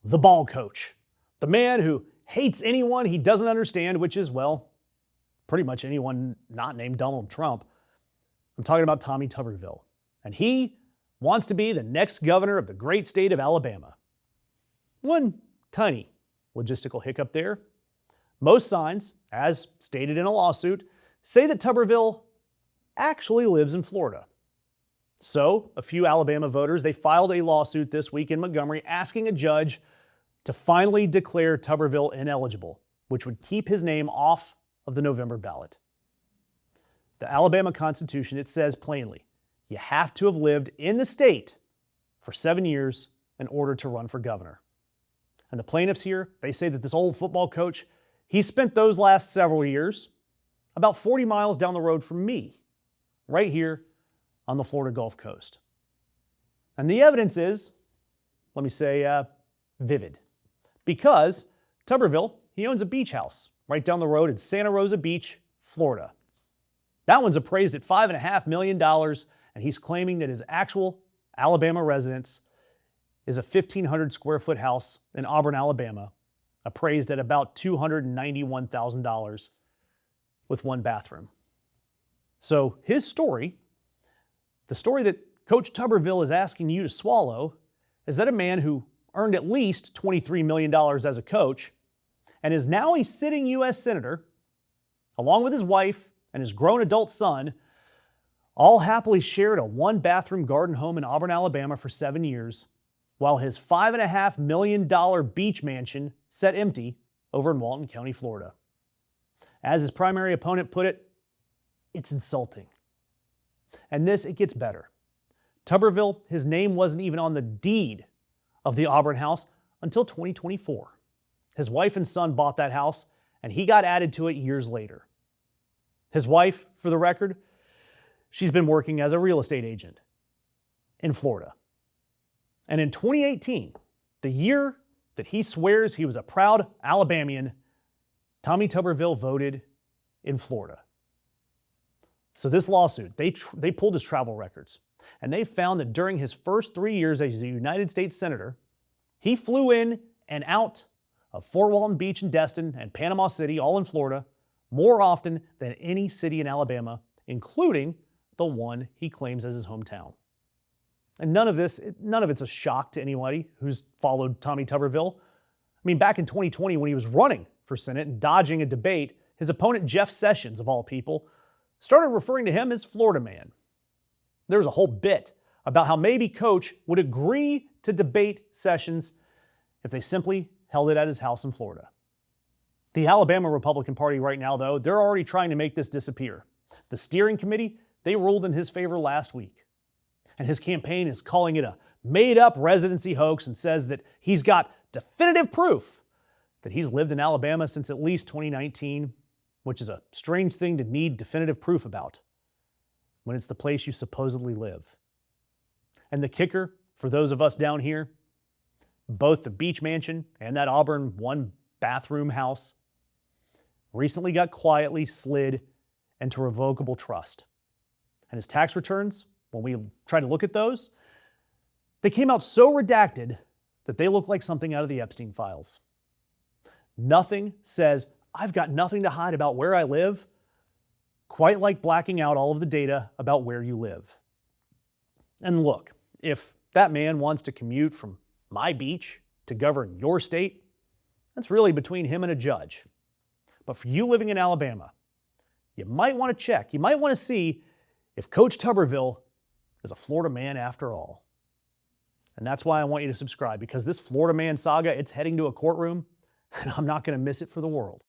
the ball coach, the man who hates anyone he doesn't understand, which is, well, pretty much anyone not named Donald Trump. I'm talking about Tommy Tuberville. And he wants to be the next governor of the great state of Alabama. One tiny logistical hiccup there. Most signs, as stated in a lawsuit, say that Tuberville actually lives in Florida. So, a few Alabama voters, they filed a lawsuit this week in Montgomery asking a judge to finally declare Tuberville ineligible, which would keep his name off of the November ballot. The Alabama Constitution, it says plainly, you have to have lived in the state for 7 years in order to run for governor. And the plaintiffs here, they say that this old football coach, he spent those last several years about 40 miles down the road from me, right here on the Florida Gulf Coast. And the evidence is, let me say, vivid. Because Tuberville, he owns a beach house right down the road in Santa Rosa Beach, Florida. That one's appraised at $5.5 million, and he's claiming that his actual Alabama residence is a 1,500 square foot house in Auburn, Alabama, appraised at about $291,000 with one bathroom. So his story, the story that Coach Tuberville is asking you to swallow, is that a man who earned at least $23 million as a coach and is now a sitting U.S. Senator, along with his wife and his grown adult son, all happily shared a one-bathroom garden home in Auburn, Alabama for 7 years, while his $5.5 million beach mansion sat empty over in Walton County, Florida. As his primary opponent put it, it's insulting. And this, it gets better. Tuberville, his name wasn't even on the deed of the Auburn house until 2024. His wife and son bought that house, and he got added to it years later. His wife, for the record, she's been working as a real estate agent in Florida. And in 2018, the year that he swears he was a proud Alabamian, Tommy Tuberville voted in Florida. So this lawsuit, they pulled his travel records, and they found that during his first 3 years as a United States Senator, he flew in and out of Fort Walton Beach and Destin and Panama City, all in Florida, more often than any city in Alabama, including the one he claims as his hometown. And none of it's a shock to anybody who's followed Tommy Tuberville. I mean, back in 2020, when he was running for Senate and dodging a debate, his opponent, Jeff Sessions, of all people, started referring to him as Florida Man. There was a whole bit about how maybe Coach would agree to debate Sessions if they simply held it at his house in Florida. The Alabama Republican Party right now, though, they're already trying to make this disappear. The steering committee, they ruled in his favor last week. And his campaign is calling it a made-up residency hoax and says that he's got definitive proof that he's lived in Alabama since at least 2019, which is a strange thing to need definitive proof about when it's the place you supposedly live. And the kicker, for those of us down here, both the beach mansion and that Auburn one-bathroom house recently got quietly slid into revocable trust. And his tax returns, when we tried to look at those, they came out so redacted that they look like something out of the Epstein files. Nothing says, I've got nothing to hide about where I live, quite like blacking out all of the data about where you live. And look, if that man wants to commute from my beach to govern your state, that's really between him and a judge. But for you living in Alabama, you might want to check. You might want to see if Coach Tuberville is a Florida man after all. And that's why I want you to subscribe, because this Florida man saga, it's heading to a courtroom, and I'm not going to miss it for the world.